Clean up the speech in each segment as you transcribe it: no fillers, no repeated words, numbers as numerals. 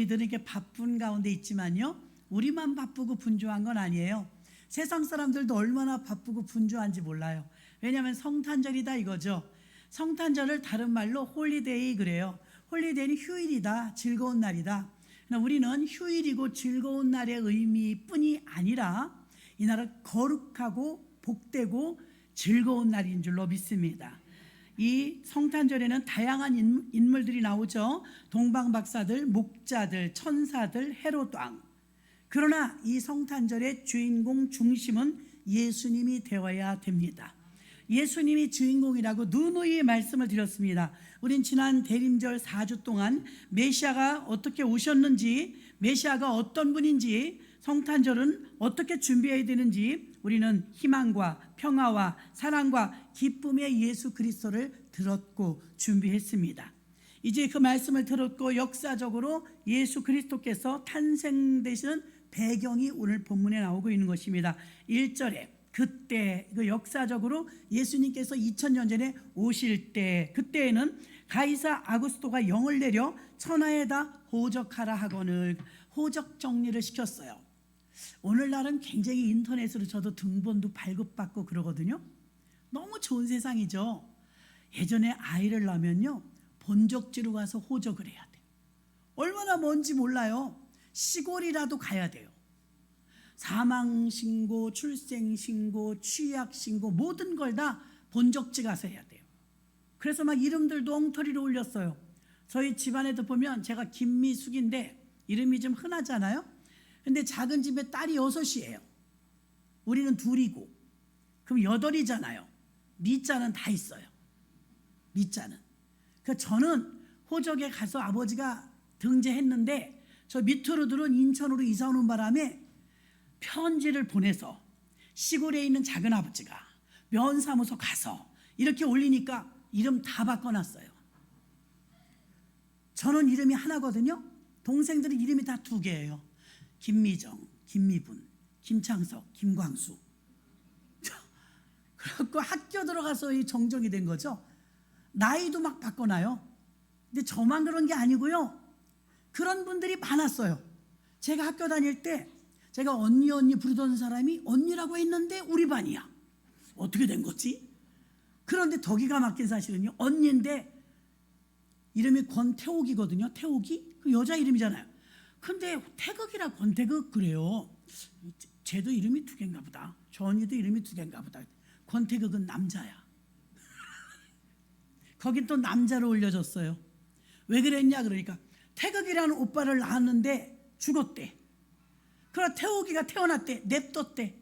우리들은 이렇게 바쁜 가운데 있지만요, 우리만 바쁘고 분주한 건 아니에요. 세상 사람들도 얼마나 바쁘고 분주한지 몰라요. 왜냐하면 성탄절이다 이거죠. 성탄절을 다른 말로 홀리데이 그래요. 홀리데이는 휴일이다, 즐거운 날이다. 우리는 휴일이고 즐거운 날의 의미뿐이 아니라 이 날은 거룩하고 복되고 즐거운 날인 줄로 믿습니다. 이 성탄절에는 다양한 인물들이 나오죠. 동방박사들, 목자들, 천사들, 헤롯 왕. 그러나 이 성탄절의 주인공 중심은 예수님이 되어야 됩니다. 예수님이 주인공이라고 누누이 말씀을 드렸습니다. 우린 지난 대림절 4주 동안 메시아가 어떻게 오셨는지, 메시아가 어떤 분인지, 성탄절은 어떻게 준비해야 되는지 우리는 희망과 평화와 사랑과 기쁨의 예수 그리스도를 들었고 준비했습니다. 이제 그 말씀을 들었고 역사적으로 예수 그리스도께서 탄생되시는 배경이 오늘 본문에 나오고 있는 것입니다. 1절에 그때, 그 역사적으로 예수님께서 2000년 전에 오실 때, 그때에는 가이사 아구스토가 영을 내려 천하에다 호적하라 하거늘 호적 정리를 시켰어요. 오늘날은 굉장히 인터넷으로 저도 등본도 발급받고 그러거든요. 너무 좋은 세상이죠. 예전에 아이를 낳으면요, 본적지로 가서 호적을 해야 돼요. 얼마나 먼지 몰라요. 시골이라도 가야 돼요. 사망신고, 출생신고, 취약신고 모든 걸 다 본적지 가서 해야 돼요. 그래서 막 이름들도 엉터리로 올렸어요. 저희 집안에도 보면 제가 김미숙인데 이름이 좀 흔하잖아요. 근데 작은 집에 딸이 6이에요. 우리는 2이고 그럼 8이잖아요. 미자는 다 있어요. 미자는. 그러니까 저는 호적에 가서 아버지가 등재했는데 저 밑으로 들은 인천으로 이사 오는 바람에 편지를 보내서 시골에 있는 작은 아버지가 면사무소 가서 이렇게 올리니까 이름 다 바꿔놨어요. 저는 이름이 하나거든요. 동생들은 이름이 다 2개예요. 김미정, 김미분, 김창석, 김광수. 그래갖고 학교 들어가서 이 정정이 된 거죠. 나이도 막 바꿔놔요. 근데 저만 그런 게 아니고요, 그런 분들이 많았어요. 제가 학교 다닐 때 제가 언니 부르던 사람이 언니라고 했는데 우리 반이야. 어떻게 된 거지? 그런데 더 기가 막힌 사실은요, 언니인데 이름이 권태옥이거든요. 태옥이? 그 여자 이름이잖아요. 근데 태극이라 권태극 그래요. 쟤도 이름이 2개인가 보다. 저 언니도 이름이 2개인가 보다. 권태극은 남자야. 거긴 또 남자로 올려줬어요. 왜 그랬냐 그러니까 태극이라는 오빠를 낳았는데 죽었대. 그러나 태옥이가 태어났대. 냅뒀대.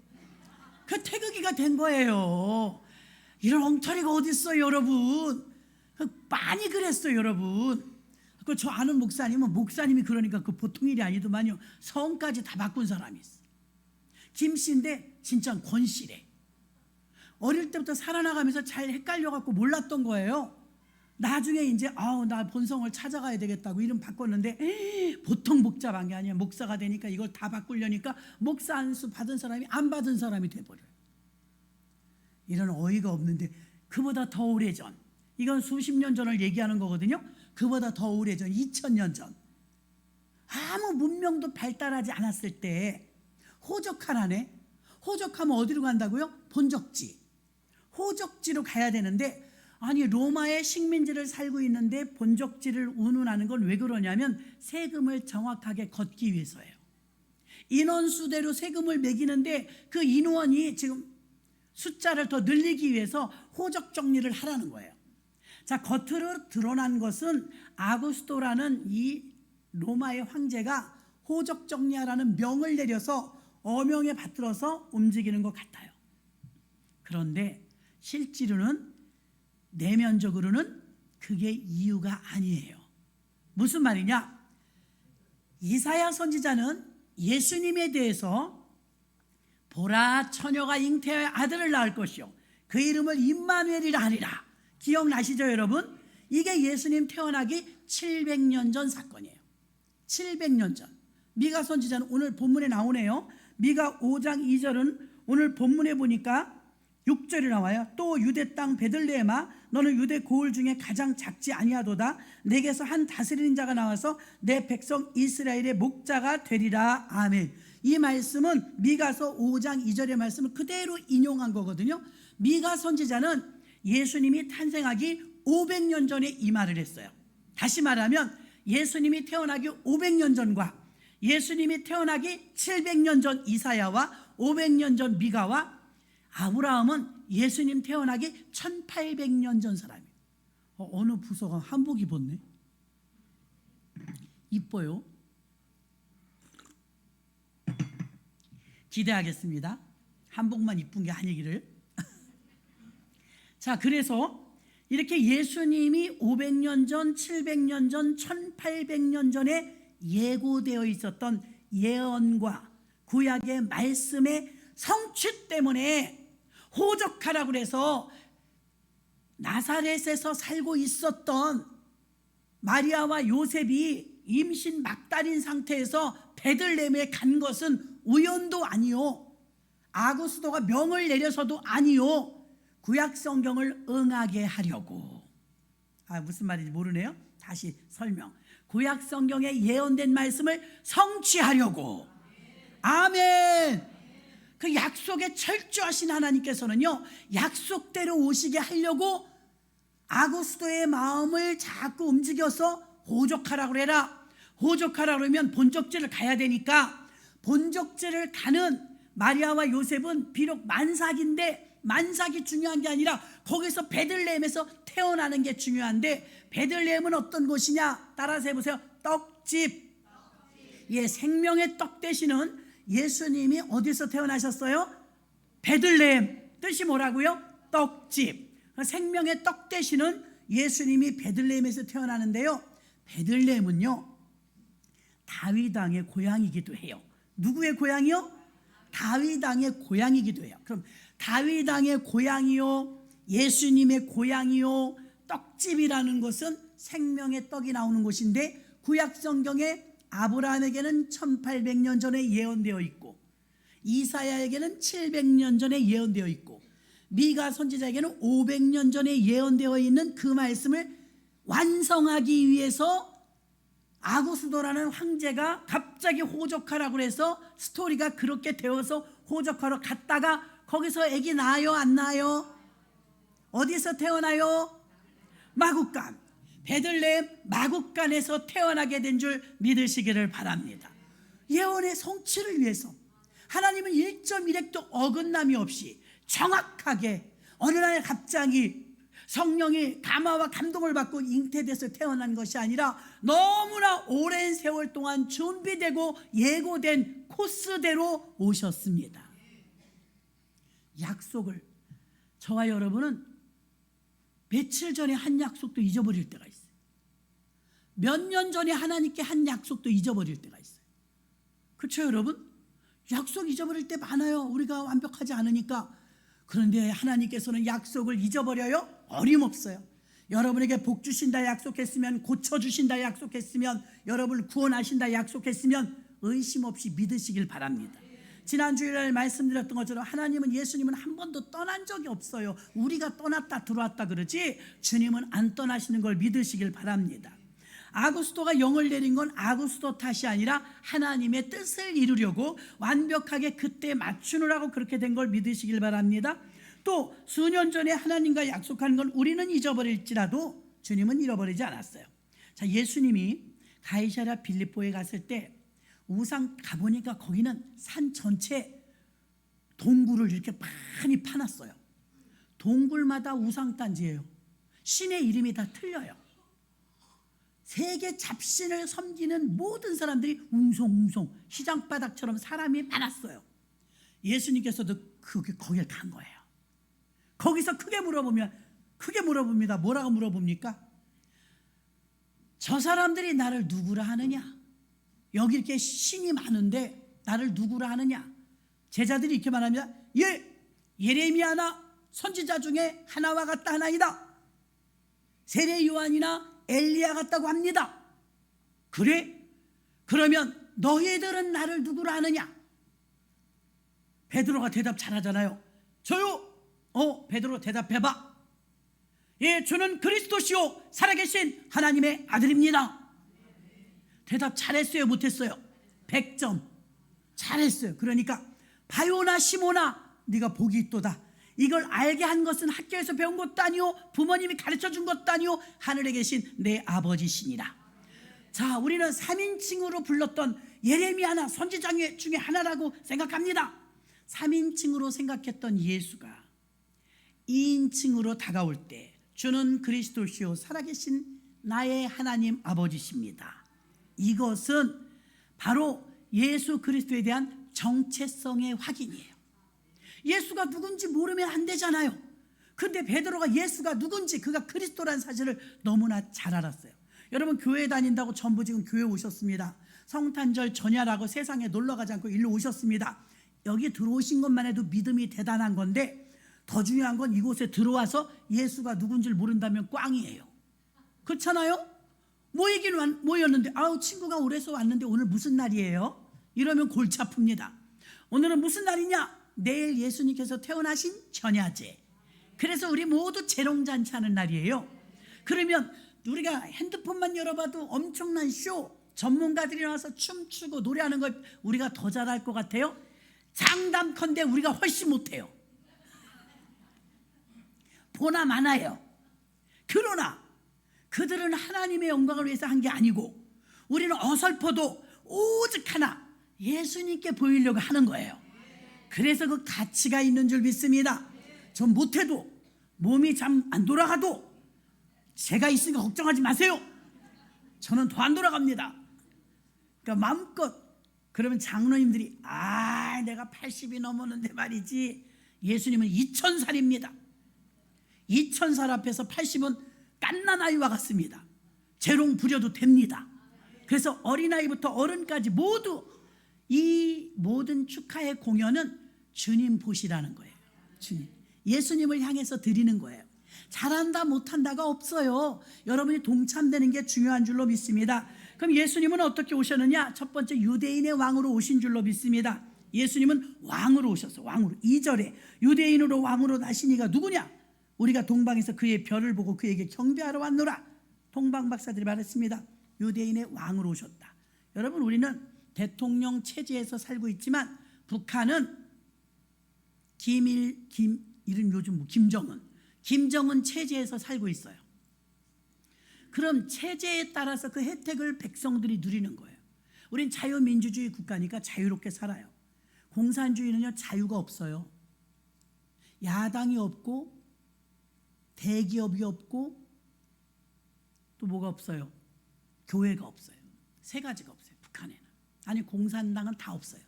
그 태극이가 된 거예요. 이런 엉터리가 어디 있어요 여러분. 많이 그랬어요 여러분. 그 저 아는 목사님은 목사님이 그러니까 그 보통 일이 아니더만요. 성까지 다 바꾼 사람이 있어. 김씨인데 진짜 권씨래. 어릴 때부터 살아나가면서 잘 헷갈려갖고 몰랐던 거예요. 나중에 이제 나 본성을 찾아가야 되겠다고 이름 바꿨는데 보통 복잡한 게 아니야. 목사가 되니까 이걸 다 바꾸려니까 목사 안수 받은 사람이 안 받은 사람이 돼버려요. 이런 어이가 없는데 그보다 더 오래전, 이건 수십 년 전을 얘기하는 거거든요. 그보다 더 오래전 2000년 전 아무 문명도 발달하지 않았을 때 호적하라네. 호적하면 어디로 간다고요? 본적지. 호적지로 가야 되는데 아니 로마의 식민지를 살고 있는데 본적지를 운운하는 건 왜 그러냐면 세금을 정확하게 걷기 위해서예요. 인원수대로 세금을 매기는데 그 인원이 지금 숫자를 더 늘리기 위해서 호적 정리를 하라는 거예요. 자, 겉으로 드러난 것은 아구스토라는 이 로마의 황제가 호적 정리하라는 명을 내려서 어명에 받들어서 움직이는 것 같아요. 그런데 실제로는 내면적으로는 그게 이유가 아니에요. 무슨 말이냐? 이사야 선지자는 예수님에 대해서 보라 처녀가 잉태하여 아들을 낳을 것이요 그 이름을 임마누엘이라 하리라. 기억나시죠 여러분? 이게 예수님 태어나기 700년 전 사건이에요. 700년 전. 미가 선지자는 오늘 본문에 나오네요. 미가 5장 2절은 오늘 본문에 보니까 6절에 나와요. 또 유대 땅 베들레헴아 너는 유대 고을 중에 가장 작지 아니하도다. 내게서 한 다스리는 자가 나와서 내 백성 이스라엘의 목자가 되리라. 아멘. 이 말씀은 미가서 5장 2절의 말씀을 그대로 인용한 거거든요. 미가 선지자는 예수님이 탄생하기 500년 전에 이 말을 했어요. 다시 말하면 예수님이 태어나기 500년 전과 예수님이 태어나기 700년 전 이사야와 500년 전 미가와 아브라함은 예수님 태어나기 1800년 전 사람이에요. 어느 부서가 한복 입었네. 이뻐요. 기대하겠습니다. 한복만 이쁜 게 아니기를. 자, 그래서 이렇게 예수님이 500년 전, 700년 전, 1800년 전에 예고되어 있었던 예언과 구약의 말씀의 성취 때문에 호적하라고 그래서 나사렛에서 살고 있었던 마리아와 요셉이 임신 막달인 상태에서 베들레헴에 간 것은 우연도 아니요, 아구스도가 명을 내려서도 아니요, 구약 성경을 응하게 하려고. 무슨 말인지 모르네요. 다시 설명. 구약 성경에 예언된 말씀을 성취하려고. 아멘. 그 약속에 철저하신 하나님께서는요, 약속대로 오시게 하려고 아구스도의 마음을 자꾸 움직여서 호적하라고 그래라. 호적하라 그러면 본적지를 가야 되니까 본적지를 가는 마리아와 요셉은 비록 만삭인데 만삭이 중요한 게 아니라 거기서 베들레헴에서 태어나는 게 중요한데, 베들레헴은 어떤 곳이냐? 따라서 해보세요. 떡집. 예, 생명의 떡 되시는 예수님이 어디서 태어나셨어요? 베들레헴. 뜻이 뭐라고요? 떡집. 생명의 떡 되시는 예수님이 베들레헴에서 태어나는데요, 베들레헴은요 다윗 왕의 고향이기도 해요. 누구의 고향이요? 다윗 왕의 고향이기도 해요. 그럼 다윗 왕의 고향이요, 예수님의 고향이요, 떡집이라는 것은 생명의 떡이 나오는 곳인데, 구약 성경에 아브라함에게는 1800년 전에 예언되어 있고 이사야에게는 700년 전에 예언되어 있고 미가 선지자에게는 500년 전에 예언되어 있는 그 말씀을 완성하기 위해서 아구스도라는 황제가 갑자기 호적하라고 해서 스토리가 그렇게 되어서 호적하러 갔다가 거기서 아기 낳아요, 안 낳아요? 어디서 태어나요? 마국간. 베들레헴 마국간에서 태어나게 된 줄 믿으시기를 바랍니다. 예언의 성취를 위해서 하나님은 1.1획도 어긋남이 없이 정확하게 어느 날 갑자기 성령이 감화와 감동을 받고 잉태돼서 태어난 것이 아니라 너무나 오랜 세월 동안 준비되고 예고된 코스대로 오셨습니다. 약속을, 저와 여러분은 며칠 전에 한 약속도 잊어버릴 때가 있어요. 몇 년 전에 하나님께 한 약속도 잊어버릴 때가 있어요. 그렇죠, 여러분? 약속 잊어버릴 때 많아요. 우리가 완벽하지 않으니까. 그런데 하나님께서는 약속을 잊어버려요? 어림없어요. 여러분에게 복 주신다 약속했으면, 고쳐주신다 약속했으면, 여러분을 구원하신다 약속했으면 의심 없이 믿으시길 바랍니다. 지난 주일날 말씀드렸던 것처럼 하나님은, 예수님은 한 번도 떠난 적이 없어요. 우리가 떠났다 들어왔다 그러지 주님은 안 떠나시는 걸 믿으시길 바랍니다. 아구스도가 영을 내린 건 아구스도 탓이 아니라 하나님의 뜻을 이루려고 완벽하게 그때 맞추느라고 그렇게 된 걸 믿으시길 바랍니다. 또 수년 전에 하나님과 약속한 건 우리는 잊어버릴지라도 주님은 잃어버리지 않았어요. 자, 예수님이 가이사랴 빌립보에 갔을 때 우상 가보니까 거기는 산 전체 동굴을 이렇게 많이 파놨어요. 동굴마다 우상단지예요. 신의 이름이 다 틀려요. 세계 잡신을 섬기는 모든 사람들이 웅성웅성 시장바닥처럼 사람이 많았어요. 예수님께서도 거길 간 거예요. 거기서 크게 물어봅니다. 뭐라고 물어봅니까? 저 사람들이 나를 누구라 하느냐? 여기 이렇게 신이 많은데 나를 누구라 하느냐? 제자들이 이렇게 말합니다. 예레미야나 선지자 중에 하나와 같다 하나이다. 세례 요한이나 엘리야 같다고 합니다. 그래? 그러면 너희들은 나를 누구라 하느냐? 베드로가 대답 잘하잖아요. 저요 베드로 대답해봐. 예, 주는 그리스도시요 살아계신 하나님의 아들입니다. 대답 잘했어요, 못했어요? 100점. 잘했어요. 그러니까 바요나 시모나, 네가 복이 있도다. 이걸 알게 한 것은 학교에서 배운 것도 아니오, 부모님이 가르쳐 준 것도 아니오, 하늘에 계신 내 아버지시니라. 자, 우리는 3인칭으로 불렀던 예레미야나 선지자 중에 하나라고 생각합니다. 3인칭으로 생각했던 예수가 2인칭으로 다가올 때, 주는 그리스도시요 살아계신 나의 하나님 아버지십니다. 이것은 바로 예수 그리스도에 대한 정체성의 확인이에요. 예수가 누군지 모르면 안 되잖아요. 근데 베드로가 예수가 누군지, 그가 그리스도라는 사실을 너무나 잘 알았어요. 여러분, 교회 다닌다고 전부 지금 교회 오셨습니다. 성탄절 전야라고 세상에 놀러가지 않고 일로 오셨습니다. 여기 들어오신 것만 해도 믿음이 대단한 건데, 더 중요한 건 이곳에 들어와서 예수가 누군지를 모른다면 꽝이에요. 그렇잖아요? 모였는데, 친구가 오래서 왔는데 오늘 무슨 날이에요? 이러면 골치 아픕니다. 오늘은 무슨 날이냐? 내일 예수님께서 태어나신 전야제. 그래서 우리 모두 재롱잔치 하는 날이에요. 그러면 우리가 핸드폰만 열어봐도 엄청난 쇼, 전문가들이 나와서 춤추고 노래하는 걸 우리가 더 잘할 것 같아요? 장담컨대 우리가 훨씬 못해요. 보나 마나요. 그러나 그들은 하나님의 영광을 위해서 한 게 아니고, 우리는 어설퍼도 오직 하나, 예수님께 보이려고 하는 거예요. 그래서 그 가치가 있는 줄 믿습니다. 전 못해도, 몸이 잘 안 돌아가도 제가 있으니까 걱정하지 마세요. 저는 더 안 돌아갑니다. 그러니까 마음껏. 그러면 장로님들이 내가 80이 넘었는데 말이지, 예수님은 2000살입니다 2000살 앞에서 80은 갓난아이와 같습니다. 재롱 부려도 됩니다. 그래서 어린아이부터 어른까지 모두 이 모든 축하의 공연은 주님 보시라는 거예요. 주님, 예수님을 향해서 드리는 거예요. 잘한다 못한다가 없어요. 여러분이 동참되는 게 중요한 줄로 믿습니다. 그럼 예수님은 어떻게 오셨느냐? 첫 번째, 유대인의 왕으로 오신 줄로 믿습니다. 예수님은 왕으로 오셨어. 왕으로. 2절에 유대인으로 왕으로 나신 이가 누구냐? 우리가 동방에서 그의 별을 보고 그에게 경배하러 왔노라. 동방 박사들이 말했습니다. 유대인의 왕으로 오셨다. 여러분, 우리는 대통령 체제에서 살고 있지만 북한은 이름 요즘 김정은 체제에서 살고 있어요. 그럼 체제에 따라서 그 혜택을 백성들이 누리는 거예요. 우린 자유민주주의 국가니까 자유롭게 살아요. 공산주의는요, 자유가 없어요. 야당이 없고 대기업이 없고 또 뭐가 없어요? 교회가 없어요. 세 가지가 없어요, 북한에는. 아니, 공산당은 다 없어요.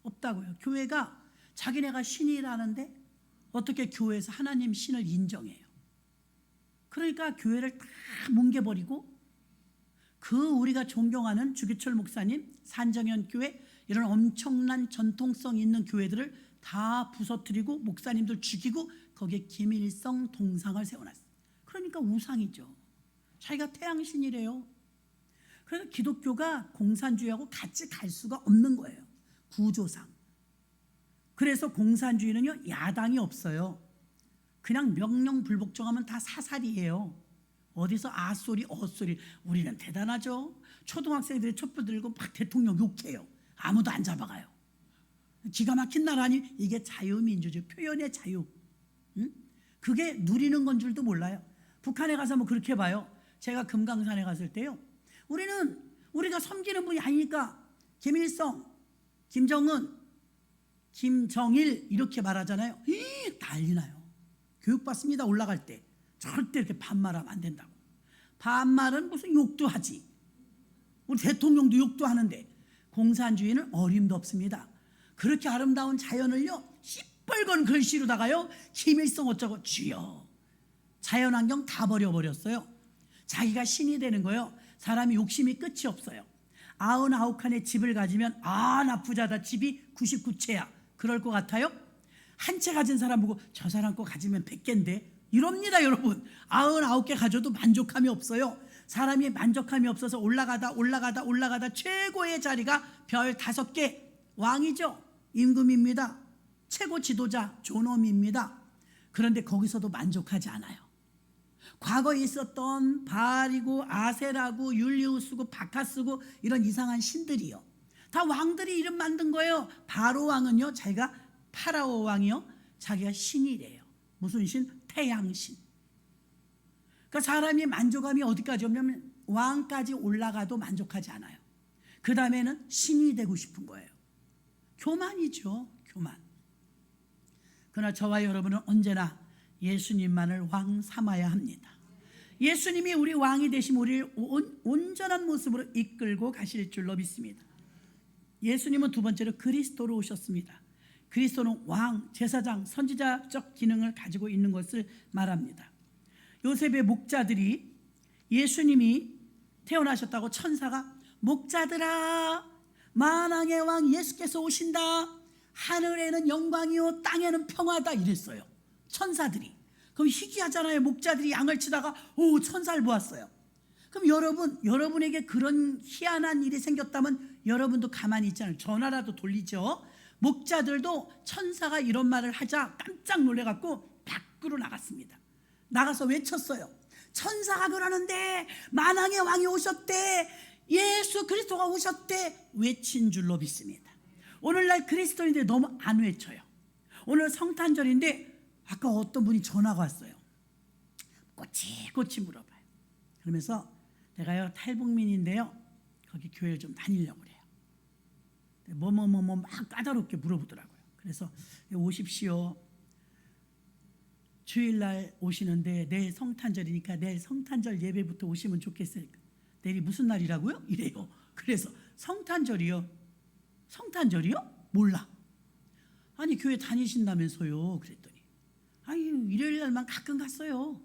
없다고요. 교회가 자기네가 신이라는데 어떻게 교회에서 하나님 신을 인정해요? 그러니까 교회를 다 뭉개버리고, 우리가 존경하는 주기철 목사님, 산정현 교회, 이런 엄청난 전통성 있는 교회들을 다 부서뜨리고 목사님들 죽이고 거기에 김일성 동상을 세워놨어요. 그러니까 우상이죠. 자기가 태양신이래요. 그래서 기독교가 공산주의하고 같이 갈 수가 없는 거예요, 구조상. 그래서 공산주의는요, 야당이 없어요. 그냥 명령불복종하면 다 사살이에요. 어디서 아소리 어소리. 우리는 대단하죠. 초등학생들이 촛불 들고 막 대통령 욕해요. 아무도 안 잡아가요. 기가 막힌 나라니. 이게 자유민주주의, 표현의 자유. 그게 누리는 건 줄도 몰라요. 북한에 가서 뭐 그렇게 봐요. 제가 금강산에 갔을 때요, 우리가 섬기는 분이 아니니까 김일성, 김정은, 김정일 이렇게 말하잖아요. 난리 나요. 교육받습니다. 올라갈 때 절대 이렇게 반말하면 안 된다고. 반말은 무슨 욕도 하지. 우리 대통령도 욕도 하는데, 공산주의는 어림도 없습니다. 그렇게 아름다운 자연을요, 시뻘건 글씨로다가요, 김일성 어쩌고 주여, 자연환경 다 버려버렸어요. 자기가 신이 되는 거예요. 사람이 욕심이 끝이 없어요. 99칸의 집을 가지면 나 부자다, 집이 99채야 그럴 것 같아요? 한 채 가진 사람 보고 저 사람 거 가지면 100개인데 이럽니다. 여러분, 99개 가져도 만족함이 없어요. 사람이 만족함이 없어서 올라가다 최고의 자리가 별 5개, 왕이죠. 임금입니다. 최고 지도자 존엄입니다. 그런데 거기서도 만족하지 않아요. 과거에 있었던 바알이고 아세라고 율리우스고 바카스고 이런 이상한 신들이요, 다 왕들이 이름 만든 거예요. 바로 왕은요, 자기가 파라오 왕이요, 자기가 신이래요. 무슨 신? 태양신. 그러니까 사람이 만족감이 어디까지 오냐면 왕까지 올라가도 만족하지 않아요. 그 다음에는 신이 되고 싶은 거예요. 교만이죠, 교만. 그러나 저와 여러분은 언제나 예수님만을 왕 삼아야 합니다. 예수님이 우리 왕이 되시면 우리를 온전한 모습으로 이끌고 가실 줄로 믿습니다. 예수님은 두 번째로 그리스도로 오셨습니다. 그리스도는 왕, 제사장, 선지자적 기능을 가지고 있는 것을 말합니다. 요셉의 목자들이 예수님이 태어나셨다고 천사가 목자들아, 만왕의 왕 예수께서 오신다, 하늘에는 영광이요 땅에는 평화다 이랬어요, 천사들이. 그럼 희귀하잖아요. 목자들이 양을 치다가 오, 천사를 보았어요. 그럼 여러분에게 그런 희한한 일이 생겼다면 여러분도 가만히 있잖아요. 전화라도 돌리죠. 목자들도 천사가 이런 말을 하자 깜짝 놀래갖고 밖으로 나갔습니다. 나가서 외쳤어요. 천사가 그러는데 만왕의 왕이 오셨대, 예수 그리스도가 오셨대, 외친 줄로 믿습니다. 오늘날 그리스도인들 너무 안 외쳐요. 오늘 성탄절인데 아까 어떤 분이 전화가 왔어요. 꼬치꼬치 물어봐요. 그러면서 내가요 탈북민인데요, 거기 교회를 좀 다니려고 그래요. 막 까다롭게 물어보더라고요. 그래서 오십시오. 주일날 오시는데 내일 성탄절이니까 내일 성탄절 예배부터 오시면 좋겠어요. 내일이 무슨 날이라고요? 이래요. 그래서 성탄절이요? 성탄절이요? 몰라. 아니 교회 다니신다면서요? 그랬더니 아니 일요일 날만 가끔 갔어요.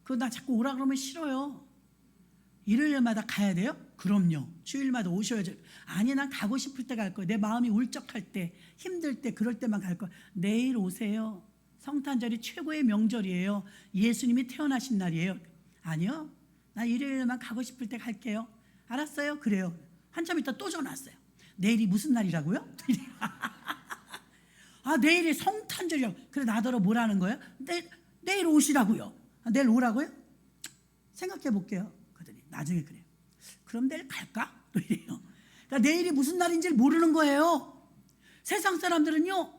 그거 나 자꾸 오라 그러면 싫어요. 일요일마다 가야 돼요? 그럼요. 주일마다 오셔야죠. 아니 난 가고 싶을 때 갈 거예요. 내 마음이 울적할 때, 힘들 때, 그럴 때만 갈 거예요. 내일 오세요. 성탄절이 최고의 명절이에요. 예수님이 태어나신 날이에요. 아니요, 나 일요일만 가고 싶을 때 갈게요. 알았어요? 그래요. 한참 있다 또 전화 왔어요. 내일이 무슨 날이라고요? 아 내일이 성탄절이요. 그래 나더러 뭐라는 거예요? 내일 오시라고요. 내일 오라고요? 생각해 볼게요. 그러더니 나중에 그래요. 그럼 내일 갈까? 이래요. 그러니까 내일이 무슨 날인지 모르는 거예요. 세상 사람들은요,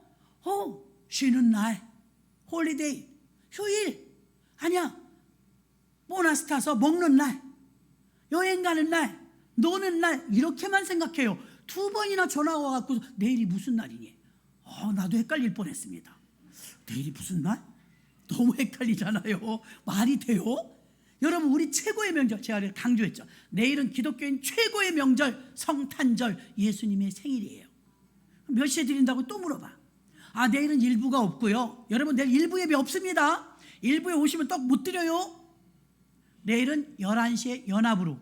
쉬는 날, 홀리데이, 휴일, 아니야, 보너스 타서 먹는 날, 여행 가는 날, 노는 날, 이렇게만 생각해요. 2번이나 전화가 와갖고 내일이 무슨 날이니? 나도 헷갈릴 뻔했습니다. 내일이 무슨 날? 너무 헷갈리잖아요. 말이 돼요? 여러분 우리 최고의 명절, 제가 강조했죠. 내일은 기독교인 최고의 명절 성탄절, 예수님의 생일이에요. 몇 시에 드린다고 또 물어봐. 내일은 일부가 없고요. 여러분 내일 일부 예배 없습니다. 일부에 오시면 떡 못 드려요. 내일은 11시에 연합으로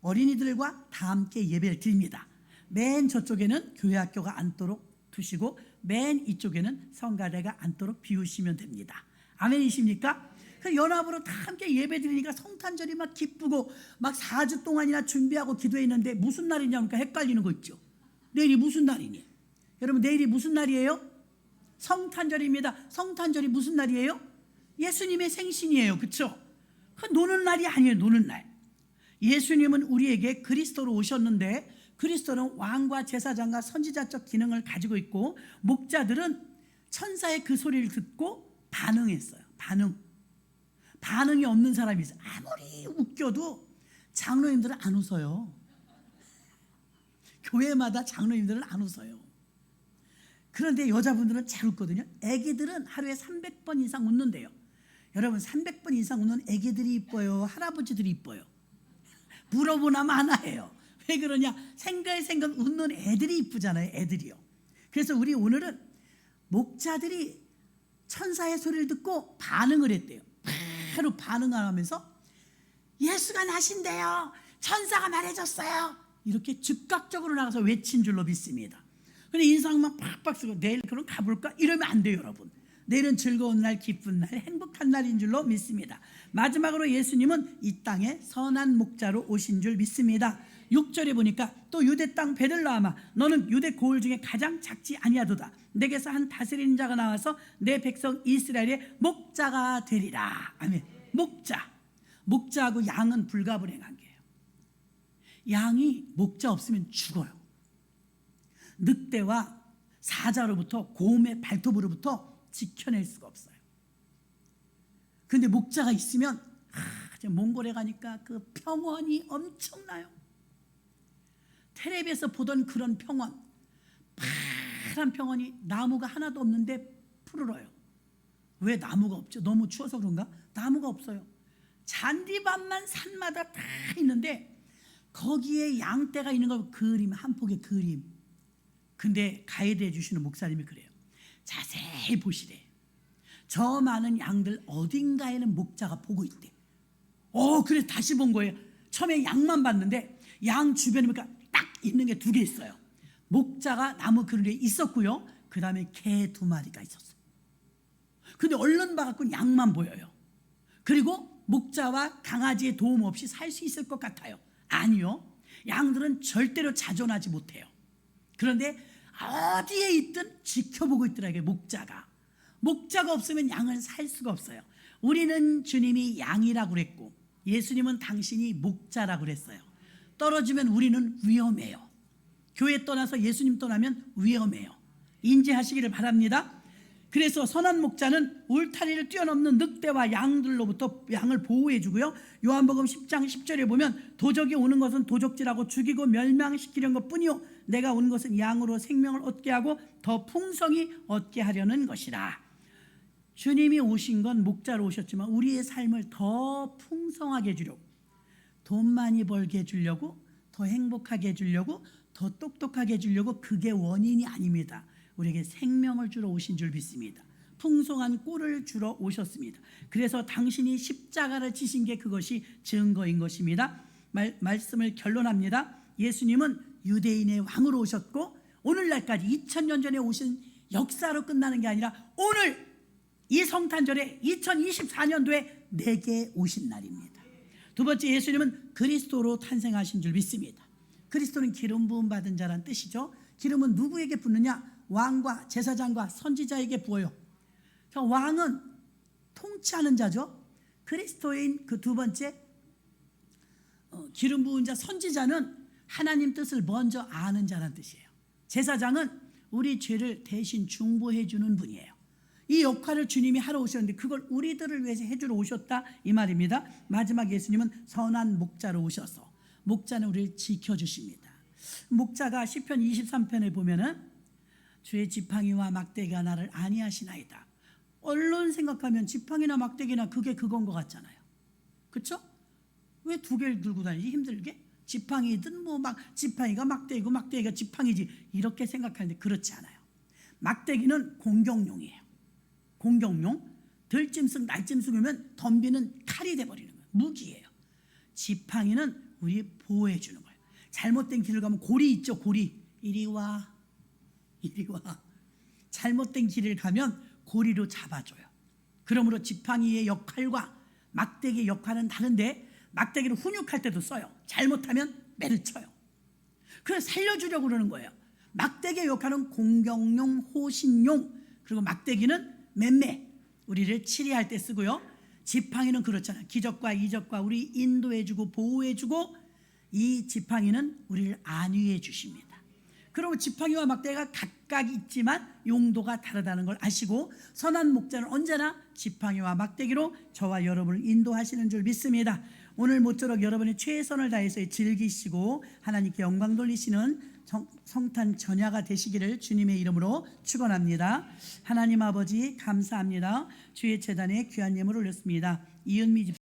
어린이들과 다 함께 예배를 드립니다. 맨 저쪽에는 교회 학교가 앉도록 두시고 맨 이쪽에는 성가대가 앉도록 비우시면 됩니다. 아멘이십니까? 그 연합으로 다 함께 예배 드리니까 성탄절이 막 기쁘고 막 4주 동안이나 준비하고 기도했는데 무슨 날이냐니까 헷갈리는 거 있죠. 내일이 무슨 날이니? 여러분 내일이 무슨 날이에요? 성탄절입니다. 성탄절이 무슨 날이에요? 예수님의 생신이에요. 그렇죠? 그 노는 날이 아니에요. 노는 날. 예수님은 우리에게 그리스도로 오셨는데 그리스도는 왕과 제사장과 선지자적 기능을 가지고 있고 목자들은 천사의 그 소리를 듣고 반응했어요. 반응이 없는 사람이 있어요. 아무리 웃겨도 장로님들은 안 웃어요. 교회마다 장로님들은 안 웃어요. 그런데 여자분들은 잘 웃거든요. 애기들은 하루에 300번 이상 웃는데요. 여러분 300번 이상 웃는 애기들이 이뻐요? 할아버지들이 이뻐요? 물어보나 마나예요. 왜 그러냐? 생글생글 웃는 애들이 이쁘잖아요. 애들이요. 그래서 우리 오늘은 목자들이 천사의 소리를 듣고 반응을 했대요. 바로 반응을 하면서 예수가 나신대요. 천사가 말해줬어요. 이렇게 즉각적으로 나가서 외친 줄로 믿습니다. 근데 인상만 팍팍 쓰고 내일 그럼 가볼까? 이러면 안 돼요. 여러분 내일은 즐거운 날, 기쁜 날, 행복한 날인 줄로 믿습니다. 마지막으로 예수님은 이 땅에 선한 목자로 오신 줄 믿습니다. 6절에 보니까 또 유대 땅 베들레헴아 너는 유대 고을 중에 가장 작지 아니하도다. 내게서 한 다스리는 자가 나와서 내 백성 이스라엘의 목자가 되리라. 아멘. 목자하고 양은 불가분행한 게예요. 양이 목자 없으면 죽어요. 늑대와 사자로부터 곰의 발톱으로부터 지켜낼 수가 없어요. 근데 목자가 있으면 몽골에 가니까 그 평원이 엄청나요. 텔레비에서 보던 그런 평원, 파란 평원이 나무가 하나도 없는데 푸르러요. 왜 나무가 없죠? 너무 추워서 그런가? 나무가 없어요. 잔디밭만 산마다 다 있는데 거기에 양떼가 있는 거 그림, 한 폭의 그림. 근데 가이드 해주시는 목사님이 그래요. 자세히 보시래. 저 많은 양들 어딘가에는 목자가 보고 있대. 그래서 다시 본 거예요. 처음에 양만 봤는데 양 주변에 보니까 딱 있는 게 2개 있어요. 목자가 나무 그늘에 있었고요. 그 다음에 개 2마리가 있었어요. 근데 얼른 봐갖고 양만 보여요. 그리고 목자와 강아지의 도움 없이 살 수 있을 것 같아요. 아니요. 양들은 절대로 자존하지 못해요. 그런데 어디에 있든 지켜보고 있더라고요. 목자가 없으면 양은 살 수가 없어요. 우리는 주님이 양이라고 그랬고 예수님은 당신이 목자라고 그랬어요. 떨어지면 우리는 위험해요. 교회 떠나서 예수님 떠나면 위험해요. 인지하시기를 바랍니다. 그래서 선한 목자는 울타리를 뛰어넘는 늑대와 양들로부터 양을 보호해 주고요. 요한복음 10장 10절에 보면 도적이 오는 것은 도적질하고 죽이고 멸망시키려는 것뿐이요 내가 온 것은 양으로 생명을 얻게 하고 더 풍성히 얻게 하려는 것이라. 주님이 오신 건 목자로 오셨지만 우리의 삶을 더 풍성하게 해주려고, 돈 많이 벌게 해주려고, 더 행복하게 해주려고, 더 똑똑하게 해주려고, 그게 원인이 아닙니다. 우리에게 생명을 주러 오신 줄 믿습니다. 풍성한 꼴을 주러 오셨습니다. 그래서 당신이 십자가를 지신 게 그것이 증거인 것입니다. 말씀을 결론합니다. 예수님은 유대인의 왕으로 오셨고 오늘날까지 2000년 전에 오신 역사로 끝나는 게 아니라 오늘 이 성탄절에 2024년도에 내게 오신 날입니다. 두 번째, 예수님은 그리스도로 탄생하신 줄 믿습니다. 그리스도는 기름 부음 받은 자란 뜻이죠. 기름은 누구에게 붓느냐? 왕과 제사장과 선지자에게 부어요. 왕은 통치하는 자죠. 그리스도인 그 두 번째 기름 부은 자 선지자는 하나님 뜻을 먼저 아는 자란 뜻이에요. 제사장은 우리 죄를 대신 중보해 주는 분이에요. 이 역할을 주님이 하러 오셨는데 그걸 우리들을 위해서 해주러 오셨다 이 말입니다. 마지막, 예수님은 선한 목자로 오셔서 목자는 우리를 지켜주십니다. 목자가 시편 23편에 보면은 주의 지팡이와 막대기가 나를 안위하시나이다. 얼른 생각하면 지팡이나 막대기나 그게 그건 것 같잖아요. 그렇죠? 왜 2개를 들고 다니지 힘들게? 지팡이든 뭐 막 지팡이가 막대기고 막대기가 지팡이지 이렇게 생각하는데 그렇지 않아요. 막대기는 공격용이에요. 공격용. 들짐승 날짐승이면 덤비는 칼이 돼버리는 거예요. 무기예요. 지팡이는 우리 보호해 주는 거예요. 잘못된 길을 가면 고리 있죠. 고리. 이리 와. 잘못된 길을 가면 고리로 잡아줘요. 그러므로 지팡이의 역할과 막대기의 역할은 다른데 막대기를 훈육할 때도 써요. 잘못하면 매를 쳐요. 그래서 살려주려고 그러는 거예요. 막대기의 역할은 공격용, 호신용, 그리고 막대기는 맴매, 우리를 치리할 때 쓰고요. 지팡이는 그렇잖아요. 기적과 이적과 우리 인도해주고 보호해주고, 이 지팡이는 우리를 안위해 주십니다. 그러면 지팡이와 막대기가 각각 있지만 용도가 다르다는 걸 아시고, 선한 목자는 언제나 지팡이와 막대기로 저와 여러분을 인도하시는 줄 믿습니다. 오늘 모쪼록 여러분의 최선을 다해서 즐기시고 하나님께 영광 돌리시는 성탄 전야가 되시기를 주님의 이름으로 축원합니다. 하나님 아버지 감사합니다. 주의 제단에 귀한 예물을 올렸습니다. 이은미 집